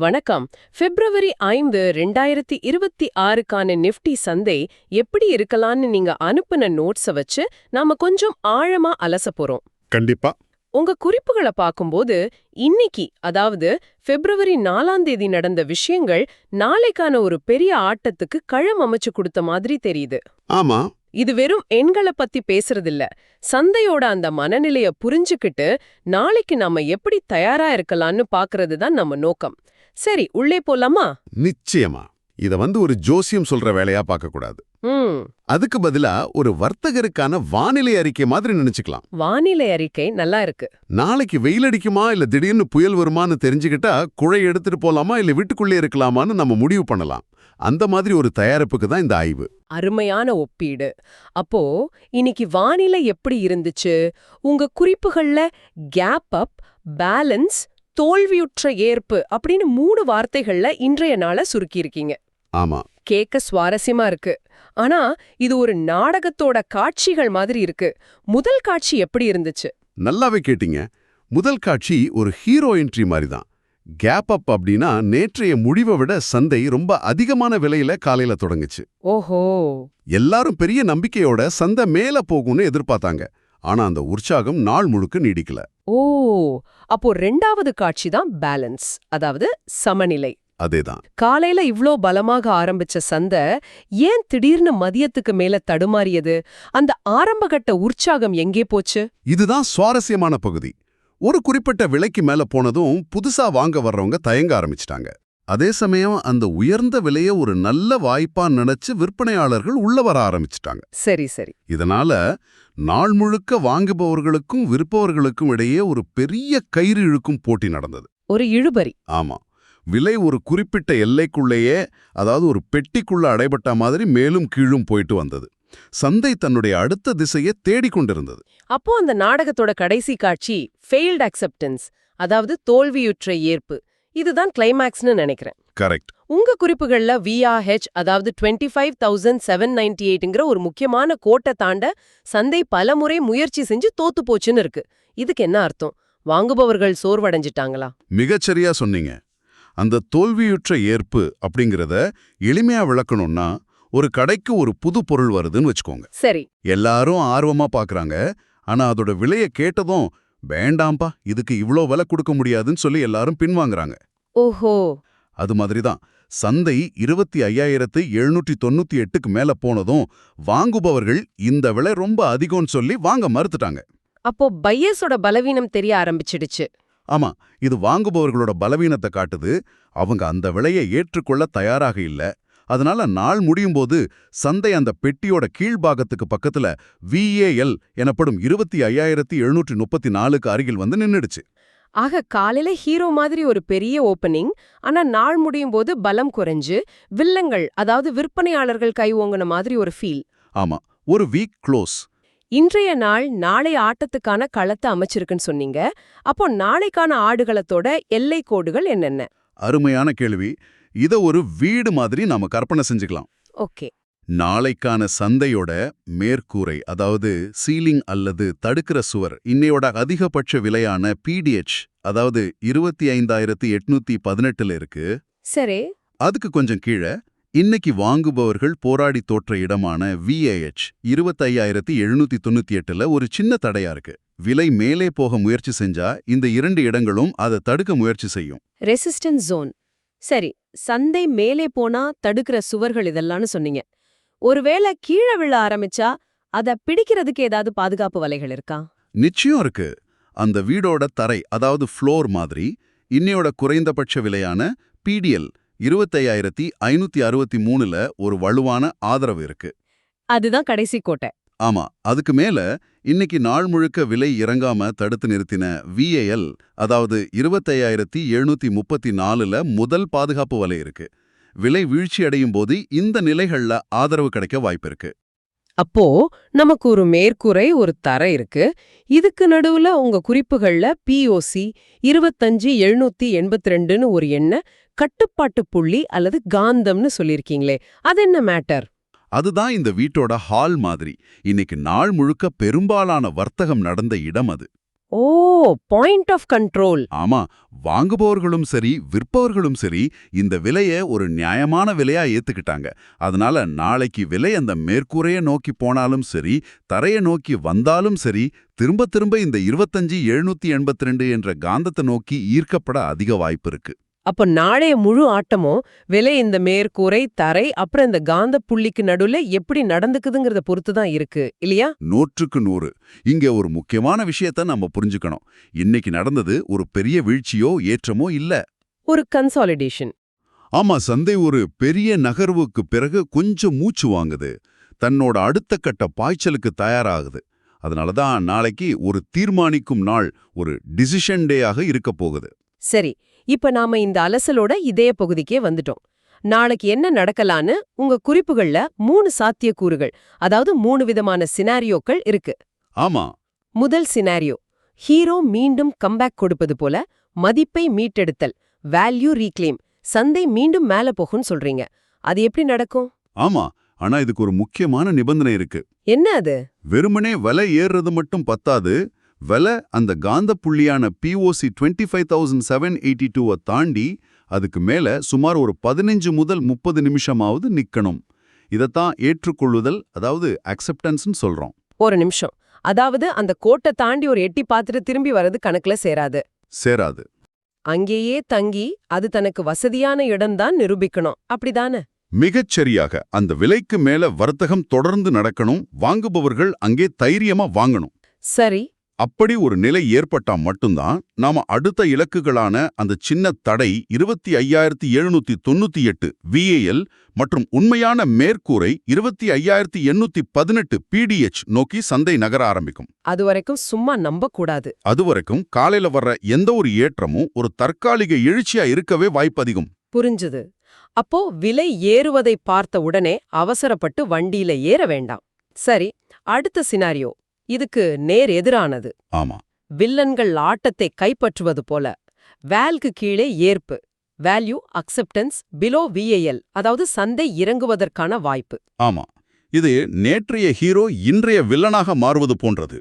வணக்கம். பிப்ரவரி 5, 2026க்கான நிஃப்டி சந்தை எப்படி இருக்கலாம்னு நீங்க அனுப்புன நோட்ஸ வச்சு நாம கொஞ்சம் ஆழமா அலச போறோம். கண்டிப்பா. உங்க குறிப்புகளை பார்க்கும்போது இன்னைக்கு, அதாவது பிப்ரவரி 4ஆம் தேதி நடந்த விஷயங்கள் நாளைக்கான ஒரு பெரிய ஆட்டத்துக்கு களம் அமைச்சு கொடுத்த மாதிரி தெரியுது. ஆமா. இது வெறும் எண்களை பத்தி பேசுறதில்ல. சந்தையோட அந்த மனநிலைய புரிஞ்சுக்கிட்டு நாளைக்கு நாம எப்படி தயாரா இருக்கலாம்னு பாக்குறது தான் நம்ம நோக்கம். சரி, உள்ளே போலாமா? நிச்சயமா. இத ஒரு ஜோசியம் சொல்ற வேலையா பார்க்க கூடாது. அதுக்கு பதிலா ஒரு வர்த்தகருக்கான வானிலை அறிக்கை மாதிரி நினைச்சுக்கலாம். வானிலை அறிக்கை நல்லா இருக்கு. நாளைக்கு வெயில் அடிக்குமா இல்ல திடீர்னு புயல் வருமான்னு தெரிஞ்சுக்கிட்டா குழை எடுத்துட்டு போலாமா இல்ல வீட்டுக்குள்ளே இருக்கலாமான்னு நம்ம முடிவு பண்ணலாம். அந்த மாதிரி ஒரு தயாரிப்புக்கு தான் இந்த ஆய்வு. அருமையான ஒப்பீடு. அப்போ இன்னைக்கு வானிலை எப்படி இருந்துச்சு? உங்க குறிப்புகள்ல கேப் அப், பேலன்ஸ், தோல்வியுற்ற ஏற்பு அப்படின்னு 3 வார்த்தைகள்ல இன்றைய நாள சுருக்கியிருக்கீங்க. ஆமா. கேட்க சுவாரஸ்யமா இருக்கு. ஆனா இது ஒரு நாடகத்தோட காட்சிகள் மாதிரி இருக்கு. முதல் காட்சி எப்படி இருந்துச்சு? நல்லாவே கேட்டீங்க. முதல் காட்சி ஒரு ஹீரோ என்ட்ரி மாதிரி தான். கேப் அப் அப்படின்னா நேற்றைய முடிவை விட சந்தை ரொம்ப அதிகமான விலையில காலையில தொடங்குச்சு. ஓஹோ. எல்லாரும் பெரிய நம்பிக்கையோட சந்தை மேல போகும்னு எதிர்பார்த்தாங்க. ஆனா அந்த உற்சாகம் நாள் முழுக்க நீடிக்கல. ஓ, அப்போ 2வது காட்சி தான் பேலன்ஸ், அதாவது சமநிலை. அதேதான். காலையில இவ்ளோ பலமாக ஆரம்பிச்ச சந்தை ஏன் திடீர்னு மதியத்துக்கு மேல தடுமாறியது? அந்த ஆரம்பகட்ட உற்சாகம் எங்கே போச்சு? இதுதான் சுவாரஸ்யமான பகுதி. ஒரு குறிப்பிட்ட விலைக்கு மேல போனதும் புதுசா வாங்க வர்றவங்க தயங்க ஆரம்பிச்சிட்டாங்க. அதே சமயம் அந்த உயர்ந்த விலைய ஒரு நல்ல வாய்ப்பா நினைச்சு விற்பனையாளர்கள் உள்ள வர ஆரம்பிச்சிட்டாங்க. சரி சரி. இதனால நாள் முழுக்க வாங்குபவர்களுக்கும் விற்பவர்களுக்கும் இடையே ஒரு பெரிய கயிறு இழுக்கும் போட்டி நடந்தது. ஒரு இழுபறி. ஆமா. விலை ஒரு குறிப்பிட்ட எல்லைக்குள்ளேயே, அதாவது ஒரு பெட்டிக்குள்ள அடைபட்ட மாதிரி மேலும் கீழும் போயிட்டு வந்தது. சந்தை தன்னுடைய அடுத்த திசையை தேடிக்கொண்டிருந்தது. அப்போ அந்த நாடகத்தோட கடைசி காட்சி ஃபெயில்ட் அக்செப்டன்ஸ், அதாவது தோல்வியுற்ற ஏற்பு. இதுதான் கிளைமேக்ஸ்னு நினைக்கிறேன். கரெக்ட். உங்க குறிப்புகள்ல VRH, அதாவது 25,798ங்கிற ஒரு முக்கியமான கோட்டை தாண்ட சந்தை பலமுறை முயற்சி செஞ்சு தோத்து போச்சுன்னு இருக்கு. இதுக்கு என்ன அர்த்தம்? வாங்குபவர்கள் சோர்வடைஞ்சிட்டாங்களா? மிகச்சரியா சொன்னீங்க. அந்த தோல்வியுற்ற ஏற்பு அப்படிங்கிறத எளிமையா விளக்கணும்னா, ஒரு கடைக்கு ஒரு புது பொருள் வருதுன்னு வச்சுக்கோங்க. சரி. எல்லாரும் ஆர்வமா பாக்குறாங்க. ஆனா அதோட விலைய கேட்டதும் வேண்டாம்பா, இதுக்கு இவ்ளோ விலை கொடுக்க முடியாதுன்னு சொல்லி எல்லாரும் பின்வாங்குறாங்க. ஓஹோ. அது மாதிரிதான் சந்தை 25,798க்கு மேல போனதும் வாங்குபவர்கள் இந்த விலை ரொம்ப அதிகம்னு சொல்லி வாங்க மறுத்துட்டாங்க. அப்போ பையர்ஸோட பலவீனம் தெரிய ஆரம்பிச்சிடுச்சு. ஆமா, இது வாங்குபவர்களோட பலவீனத்தை காட்டுது. அவங்க அந்த விலையை ஏற்றுக்கொள்ள தயாராக இல்ல. அதனால நாள் முடியும் போது சந்தை அந்த பெட்டியோட கீழ்பாகத்துக்கு பக்கத்துல VAL எனப்படும் 25,734க்கு அருகில் வந்து நின்னுடுச்சு. ஆக காலையில ஹீரோ மாதிரி ஒரு பெரிய ஓப்பனிங், ஆனா நாள் முடியும் போது பலம் குறைஞ்சு வில்லங்கள், அதாவது விற்பனையாளர்கள் கை ஓங்குன மாதிரி ஒரு ஃபீல். ஆமா, ஒரு வீக் க்ளோஸ். இன்றைய நாள் நாளை ஆட்டத்துக்கான களத்தை அமைச்சிருக்குன்னு சொன்னீங்க. அப்போ நாளைக்கான ஆடுகளத்தோட எல்லை கோடுகள் என்னென்ன? அருமையான கேள்வி. இத ஒரு வீடு மாதிரி நாம கற்பனை செஞ்சுக்கலாம். ஓகே. நாளைக்கான சந்தையோட மேற்கூரை, அதாவது சீலிங் அல்லது தடுக்கிற சுவர், இன்னையோட அதிகபட்ச விலையான PDH, அதாவது 25,818ல இருக்கு. சரி. அதுக்கு கொஞ்சம் கீழே இன்னைக்கு வாங்குபவர்கள் போராடி தோற்ற இடமான VAH 25,798ல ஒரு சின்ன தடையா இருக்கு. விலை மேலே போக முயற்சி செஞ்சா இந்த 2 இடங்களும் அதை தடுக்க முயற்சி செய்யும். Resistance zone. சரி, சந்தை மேலே போனா தடுக்கிற சுவர்கள் இதெல்லாம்னு சொன்னீங்க. ஒருவேளை கீழே விழ ஆரம்பிச்சா அத பிடிக்கிறதுக்கு ஏதாவது பாதுகாப்பு வலைகள் இருக்கா? நிச்சயம் இருக்கு. அந்த வீடோட தரை, அதாவது ஃப்ளோர் மாதிரி இன்னையோட குறைந்தபட்ச விலையான PDL 25,563ல ஒரு வலுவான ஆதரவு இருக்கு. அதுதான் கடைசி கோட்டை. ஆமா, அதுக்கு மேல இன்னைக்கு நாள் முழுக்க விலை இறங்காம தடுத்து நிறுத்தின VAL, அதாவது 25,734ல முதல் பாதுகாப்பு வலை இருக்கு. விலை வீழ்ச்சி அடையும் போது இந்த நிலைகள்ல ஆதரவு கிடைக்க வாய்ப்பு இருக்கு. அப்போ நமக்கு ஒரு மேற்கூரை, ஒரு தரை இருக்கு. இதுக்கு நடுவுல உங்க குறிப்புகள்ல POC 25,782ன்னு ஒரு எண்ண கட்டுப்பாட்டு புள்ளி அல்லது காந்தம்னு சொல்லிருக்கீங்களே, அது என்ன மேட்டர்? அதுதான் இந்த வீட்டோட ஹால் மாதிரி. இன்னைக்கு நாள் முழுக்க பெரும்பாலான வர்த்தகம் நடந்த இடம் அது. ஓ, பாயிண்ட் ஆஃப் கண்ட்ரோல். ஆமா, வாங்குபவர்களும் சரி விற்பவர்களும் சரி இந்த விலைய ஒரு நியாயமான விலையா ஏத்துக்கிட்டாங்க. அதனால நாளைக்கு விலை அந்த மேற்கூரைய நோக்கி போனாலும் சரி, தரைய நோக்கி வந்தாலும் சரி, திரும்ப திரும்ப இந்த 25,782 என்ற காந்தத்தை நோக்கி ஈர்க்கப்பட அதிக வாய்ப்பு இருக்கு. அப்போ நாளைய முழு ஆட்டமும் விலை இந்த மேற்கூரை, தரை, அப்புறம் இந்த காந்த புள்ளிக்கு நடுவுல எப்படி நடந்துக்குதுங்கிறத பொறுத்து தான் இருக்கு இல்லையா? 100க்கு 100. இங்க ஒரு முக்கியமான விஷயத்த நம்ம புரிஞ்சுக்கணும். இன்னைக்கு நடந்தது ஒரு பெரிய வீழ்ச்சியோ ஏற்றமோ இல்ல. ஒரு கன்சாலிடேஷன். ஆமா, சந்தை ஒரு பெரிய நகர்வுக்கு பிறகு கொஞ்சம் மூச்சு வாங்குது. தன்னோட அடுத்த கட்ட பாய்ச்சலுக்கு தயாராகுது. அதனால தான் நாளைக்கு ஒரு தீர்மானிக்கும் நாள், ஒரு டிசிஷன் டேயாக இருக்க போகுது. சரி, இப்ப நாம இந்த அலசலோட இதய பகுதிக்கே வந்துட்டோம். நாளைக்கு என்ன நடக்கலான்னு உங்க குறிப்புகள்ல 3 சாத்தியக்கூறுகள், அதாவது 3 விதமான சினாரியோக்கள் இருக்கு. ஆமா, முதல் சினாரியோ, ஹீரோ மீண்டும் கம்பேக் கொடுப்பது போல, மதிப்பை மீட்டெடுத்தல், வேல்யூ ரீக்ளைம், சந்தை மீண்டும் மேல போகும்னு சொல்றீங்க. அது எப்படி நடக்கும்? ஆமா. ஆனா இதுக்கு ஒரு முக்கியமான நிபந்தனை இருக்கு. என்ன அது? வெறுமனே விலை ஏறுறது மட்டும் பத்தாது. விலை அந்த காந்த புள்ளியான POC 25,782 தாண்டி அதுக்கு மேல சுமார் ஒரு 15 முதல் 30 நிமிஷமாவது நிக்கணும். இதத்தான் ஏற்றுக்கொள்ளுதல், அதாவது அக்செப்டன்ஸ்னு சொல்றோம். ஒரு நிமிஷம். அதாவது அந்த கோட்டை தாண்டி ஒரு எட்டி பார்த்துட்டு திரும்பி வர்றது கணக்குல சேராது. சேராது. அங்கேயே தங்கி அது தனக்கு வசதியான இடம்தான் நிரூபிக்கணும், அப்படிதானே? மிகச் சரியாக. அந்த விலைக்கு மேல வர்த்தகம் தொடர்ந்து நடக்கணும். வாங்குபவர்கள் அங்கே தைரியமா வாங்கணும். சரி. அப்படி ஒரு நிலை ஏற்பட்டா மட்டும்தான் நாம அடுத்த இலக்குகளான அந்த சின்ன தடை 25,798 VAL மற்றும் உண்மையான மேற்கூரை 25,818 PDH நோக்கி சந்தை நகர ஆரம்பிக்கும். அதுவரைக்கும் சும்மா நம்பக்கூடாது. அதுவரைக்கும் காலையில வர்ற எந்த ஒரு ஏற்றமும் ஒரு தற்காலிக எழுச்சியா இருக்கவே வாய்ப்பு அதிகம். புரிஞ்சுது. அப்போ விலை ஏறுவதை பார்த்த உடனே அவசரப்பட்டு வண்டியில ஏற வேண்டாம். சரி, அடுத்த சினாரியோ இதுக்கு நேர் எதிரானது. ஆமா, வில்லன்கள் ஆட்டத்தை கைப்பற்றுவது போல. வேல்க்கு கீழே ஏற்பு, வேல்யூ அக்செப்டன்ஸ் பிலோ VAL, அதாவது சந்தை இறங்குவதற்கான வாய்ப்பு. ஆமா. இது நேற்றைய ஹீரோ இன்றைய வில்லனாக மாறுவது போன்றது.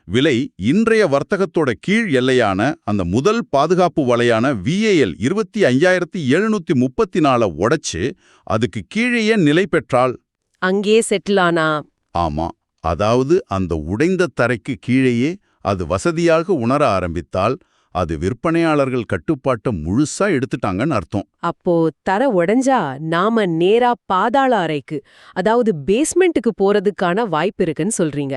விலை இன்றைய வர்த்தகத்தோட கீழ் எல்லையான அந்த முதல் பாதுகாப்பு வலையான VAL 25,734 உடைச்சு அதுக்கு கீழேயே நிலை பெற்றால் அங்கே செட்டில் ஆனா? ஆமா, அதாவது அந்த உடைந்த தரைக்கு கீழேயே அது வசதியாக உணர ஆரம்பித்தால் அது விற்பனையாளர்கள் கட்டுப்பாட்டை முழுசா எடுத்துட்டாங்கன்னு அர்த்தம். அப்போ தர உடைஞ்சா நாம நேரா பாதாள அறைக்கு, அதாவது பேஸ்மெண்ட்டுக்கு போறதுக்கான வாய்ப்பு இருக்குன்னு சொல்றீங்க.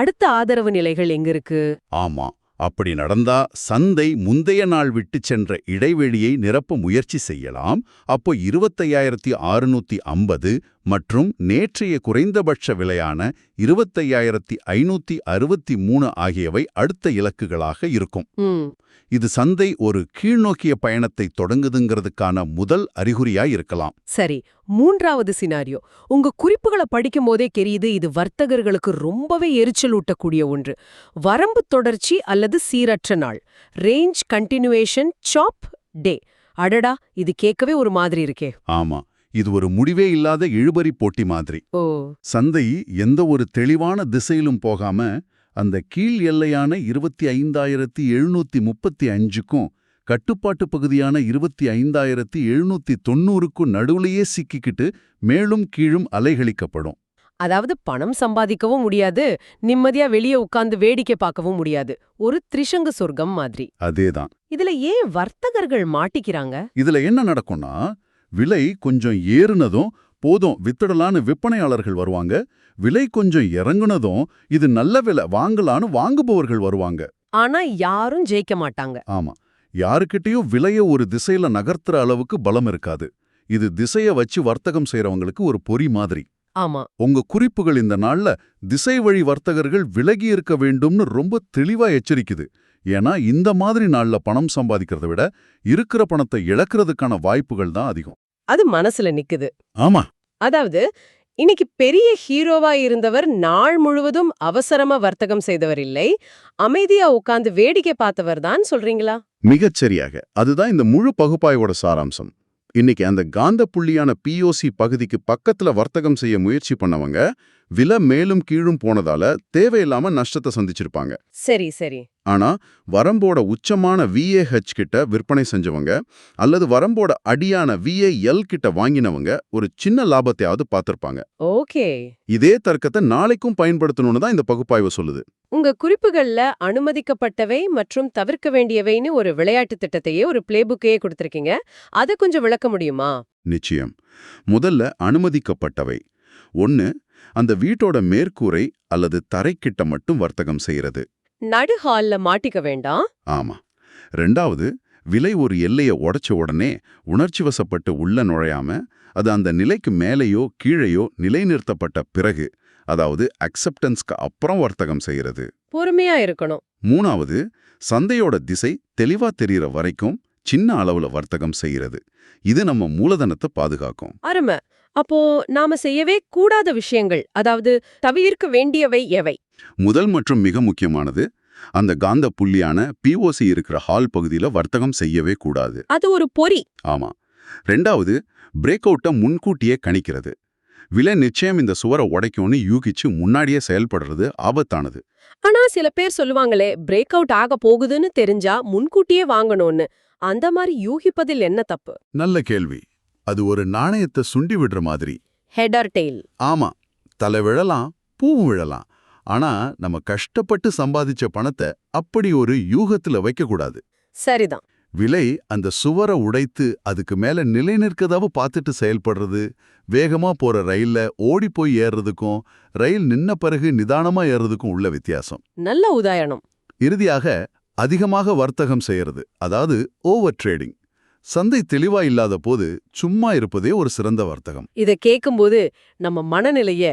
அடுத்த ஆதரவு நிலைகள் எங்க இருக்கு? ஆமா, அப்படி நடந்தா சந்தை முந்தைய நாள் விட்டு சென்ற இடைவெளியை நிரப்ப முயற்சி செய்யலாம். அப்போ 25,650 மற்றும் நேற்றைய குறைந்தபட்ச விலையான 25,563 ஆகியவை அடுத்த இலக்குகளாக இருக்கும். இது சந்தை ஒரு கீழ்நோக்கிய பயணத்தை தொடங்குதுங்கிறதுக்கான முதல் அறிகுறியா இருக்கலாம். சரி, மூன்றாவது சினாரியோ. உங்க குறிப்புகளை படிக்கும் போதே தெரியுது, இது வர்த்தகர்களுக்கு ரொம்பவே எரிச்சல் ஊட்டக்கூடிய ஒன்று. வரம்பு தொடர்ச்சி அல்லது சீரற்ற நாள், ரேஞ்ச் கண்டினியூவேஷன் சாப் டே. அடடா, இது கேட்கவே ஒரு மாதிரி இருக்கே. ஆமா, இது ஒரு முடிவே இல்லாத இழுபறி போட்டி மாதிரி. ஓ, சந்தை எந்த ஒரு தெளிவான திசையிலும் போகாம அந்த கீழ் எல்லையான 25,735க்கும் கட்டுப்பாட்டு பகுதியான 25,790க்கும் நடுவுலையே சிக்கிக்கிட்டு மேலும் கீழும் அலைகளிக்கப்படும். அதாவது பணம் சம்பாதிக்கவும் முடியாது, நிம்மதியா வெளியே உட்கார்ந்து வேடிக்கை பார்க்கவும் முடியாது. ஒரு திரிசங்கு சொர்க்கம் மாதிரி. அதேதான். இதுல ஏன் வர்த்தகர்கள் மாட்டிக்கிறாங்க? இதுல என்ன நடக்கும்னா, விலை கொஞ்சம் ஏறுனதும் போதும் வித்துடலான்னு விற்பனையாளர்கள் வருவாங்க. விலை கொஞ்சம் இறங்குனதும் இது நல்ல விலை வாங்கலான்னு வாங்குபவர்கள் வருவாங்க. ஆனா யாரும் ஜெயிக்க மாட்டாங்க. ஆமா, யாருக்கிட்டையும் விலைய ஒரு திசையில நகர்த்துற அளவுக்கு பலம் இருக்காது. இது திசைய வச்சு வர்த்தகம் செய்யறவங்களுக்கு ஒரு பொறி மாதிரி. ஆமா. உங்க குறிப்புகள் இந்த நாள்ல திசை வழி வர்த்தகர்கள் விலகி இருக்க வேண்டும்னு ரொம்ப தெளிவா எச்சரிக்குது. ஏன்னா இந்த மாதிரி நாள்ல பணம் சம்பாதிக்கிறத விட இருக்கிற பணத்தை இழக்கிறதுக்கான வாய்ப்புகள் தான் அதிகம். அது மனசுல நிக்குது. ஆமா, அதாவது இன்னைக்கு பெரிய ஹீரோவா இருந்தவர் நாள் முழுவதும் அவசரமா வர்த்தகம் செய்தவர் இல்லை, அமைதியா உட்கார்ந்து வேடிக்கை பார்த்தவர் தான் சொல்றீங்களா? மிகச் சரியாக. அதுதான் இந்த முழு பகுப்பாய்வோட சாராம்சம். இன்னைக்கு அந்த காந்த புள்ளியான POC பகுதிக்கு பக்கத்துல வர்த்தகம் செய்ய முயற்சி பண்ணவங்க விலை மேலும் கீழும் போனதால தேவையில்லாம நஷ்டத்தை சந்திச்சிருப்பாங்க. சரி சரி. ஆனா வரம்போட உச்சமான VAH கிட்ட விற்பனை செஞ்சவங்க அல்லது வரம்போட அடியான VAL கிட்ட வாங்கினவங்க ஒரு சின்ன லாபத்தையாவது பார்த்திருப்பாங்க. ஓகே. இதே தர்க்கத்தை நாளைக்கும் பயன்படுத்தணும்னு தான் இந்த பகுப்பாய்வு சொல்லுது. உங்க குறிப்புகள்ல அனுமதிக்கப்பட்டவை மற்றும் தவிர்க்க வேண்டியவைன்னு ஒரு விளையாட்டு திட்டத்தையே ஒரு பிளேபுக்கையே கொடுத்திருக்கீங்க. அதை கொஞ்சம் விளக்க முடியுமா? நிச்சயம். முதல்ல அனுமதிக்கப்பட்டவை. 1. அந்த வீட்டோட மேற்கூரை அல்லது தரைக்கிட்ட மட்டும் வர்த்தகம் செய்யறது. நடு ஹால்ல மாட்டிக்க வேண்டாம். ஆமா. 2வது, விலை ஒரு எல்லைய உடைச்ச உடனே உணர்ச்சி வசப்பட்டு உள்ள நுழையாம அது அந்த நிலைக்கு மேலேயோ கீழேயோ நிலைநிறுத்தப்பட்ட பிறகு, அதாவது அக்செப்டன்ஸ்க்கு அப்புறம் வர்த்தகம் செய்யறது. பொறுமையா இருக்கணும். 3வது, சந்தையோட திசை தெளிவா தெரியற வரைக்கும் சின்ன அளவுல வர்த்தகம் செய்யறது. இது நம்ம மூலதனத்தை பாதுகாக்கும். அருமை. அப்போ நாம செய்யவே கூடாத விஷயங்கள், அதாவது தவிர்க்க வேண்டியவை எவை? முதல் மற்றும் மிக முக்கியமானது, அந்த காந்த புள்ளியான POC இருக்கிற ஹால் பகுதியில வர்த்தகம் செய்யவே கூடாது. அது ஒரு பொறி. ஆமா. 2வது, பிரேக் அவுட்டை முன்கூட்டியே கணிக்கிறது. விலை நிச்சயம் இந்த சுவரை உடைக்கும்னு யூகிச்சு முன்னாடியே செயல்படுறது ஆபத்தானது. ஆனா சில பேர் சொல்லுவாங்களே, பிரேக் அவுட் ஆக போகுதுன்னு தெரிஞ்சா முன்கூட்டியே வாங்கணும்னு. அந்த மாதிரி யூகிப்பதில் என்ன தப்பு? நல்ல கேள்வி. அது ஒரு நாணயத்தை சுண்டி விடுற மாதிரி. Head or tail? ஆமா. தலை விழலாம், பூவும் விழலாம். ஆனா நம்ம கஷ்டப்பட்டு சம்பாதிச்ச பணத்தை அப்படி ஒரு யூகத்துல வைக்கக்கூடாது. சரிதான். விலை அந்த சுவரை உடைத்து அதுக்கு மேல நிலை நிற்கதாவ பார்த்துட்டு செயல்படுறது, வேகமா போற ரயில்ல ஓடி போய் ஏறுறதுக்கும் ரயில் நின்ன பிறகு நிதானமா ஏறுறதுக்கும் உள்ள வித்தியாசம். நல்ல உதாரணம். இறுதியாக அதிகமாக வர்த்தகம் செய்யறது, அதாவது ஓவர் ட்ரேடிங். சந்தை தெளிவா இல்லாத போது சும்மா இருப்பதே ஒரு சிறந்த வர்த்தகம். இதை கேட்கும்போது நம்ம மனநிலைய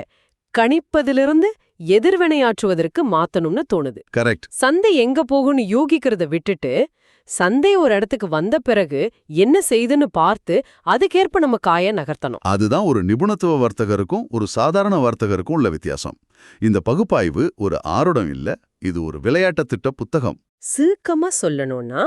கணிப்பதிலிருந்து எதிர்வினையாற்றுவதற்கு மாத்தணும்னு தோணுது. கரெக்ட். சந்தை எங்க போகும்னு யோகிக்கிறத விட்டுட்டு, சந்தை ஒரு இடத்துக்கு வந்த பிறகு என்ன செய்துன்னு பார்த்து அதுக்கேற்ப நம்ம காய நகர்த்தணும். அதுதான் ஒரு நிபுணத்துவ வர்த்தகருக்கும் ஒரு சாதாரண வர்த்தகருக்கும் உள்ள வித்தியாசம். இந்த பகுப்பாய்வு ஒரு ஆருடம் இல்ல, இது ஒரு விளையாட்டு திட்ட புத்தகம். சுருக்கமா சொல்லணும்னா,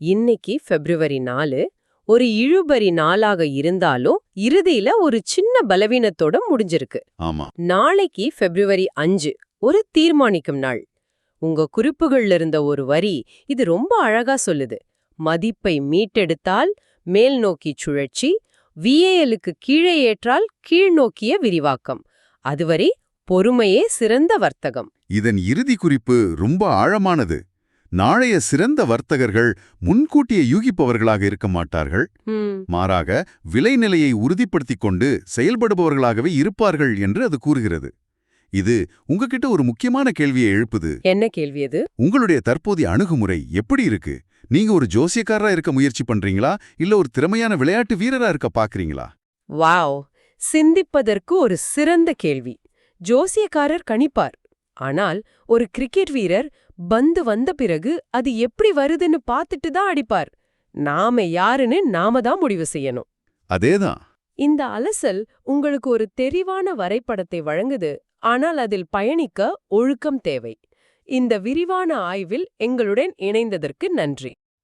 இன்னைக்கு February 4 ஒரு இழுபறி நாளாக இருந்தாலும் இறுதியில ஒரு சின்ன பலவீனத்தோட முடிஞ்சிருக்கு. ஆமா. நாளைக்கு February 5 ஒரு தீர்மானிக்கும் நாள். உங்க குறிப்புகள்ல இருந்த ஒரு வரி இது ரொம்ப அழகா சொல்லுது. மதிப்பை மீட்டெடுத்தால் மேல் நோக்கி சுழற்சி, VALக்கு கீழே ஏற்றால் கீழ்நோக்கிய விரிவாக்கம். அதுவரை பொறுமையே சிறந்த வர்த்தகம். இதன் இறுதி குறிப்பு ரொம்ப ஆழமானது. நாளைய சிறந்த வர்த்தகர்கள் முன்கூட்டியே யூகிப்பவர்களாக இருக்க மாட்டார்கள். மாறாக விலைநிலையை உறுதிப்படுத்திக் கொண்டு செயல்படுபவர்களாகவே இருப்பார்கள் என்று அது கூறுகிறது. இது உங்ககிட்ட ஒரு முக்கியமான கேள்வியை எழுப்புது. என்ன கேள்வி அது? உங்களுடைய தற்போதைய அணுகுமுறை எப்படி இருக்கு? நீங்க ஒரு ஜோசியக்காரரா இருக்க முயற்சி பண்றீங்களா, இல்ல ஒரு திறமையான விளையாட்டு வீரரா இருக்க பாக்குறீங்களா? வாவ், சிந்திப்பதற்கு ஒரு சிறந்த கேள்வி. ஜோசியக்காரர் கணிப்பார். ஆனால் ஒரு கிரிக்கெட் வீரர் பந்து வந்த பிறகு அது எப்படி வருதுன்னு பார்த்துட்டு தான் அடிப்பார். நாம யாருன்னு நாம தான் முடிவு செய்யணும். அதேதான். இந்த அலசல் உங்களுக்கு ஒரு தெரிவான வரைபடத்தை வழங்குது. ஆனால் அதில் பயணிக்க ஒழுக்கம் தேவை. இந்த விரிவான ஆய்வில் எங்களுடன் இணைந்ததற்கு நன்றி.